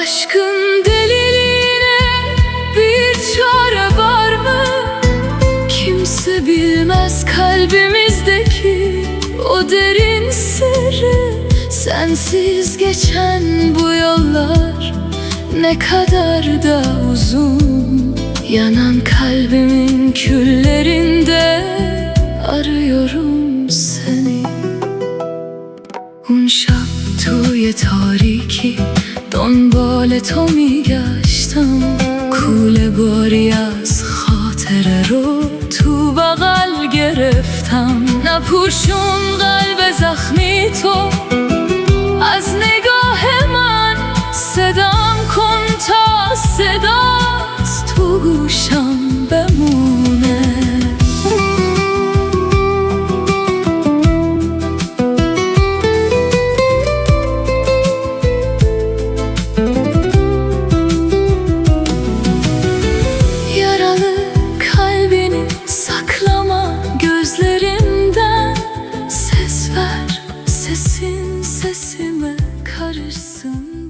aşkın deliliğine bir çare var mı? Kimse bilmez kalbimizdeki o derin sırrı. Sensiz geçen bu yollar ne kadar da uzun. Yanan kalbimin küllerinde arıyorum seni. Un shab توی تاریکی دنبال تو میگشتم. کوله باری از خاطره رو تو بغل گرفتم. نپوشون قلب زخمی تو از نگاه من. صدام کن تا صدات تو گوشم بمونه. Yaralı kalbini saklama gözlerimden. Ses ver, sesin sesime karışsın.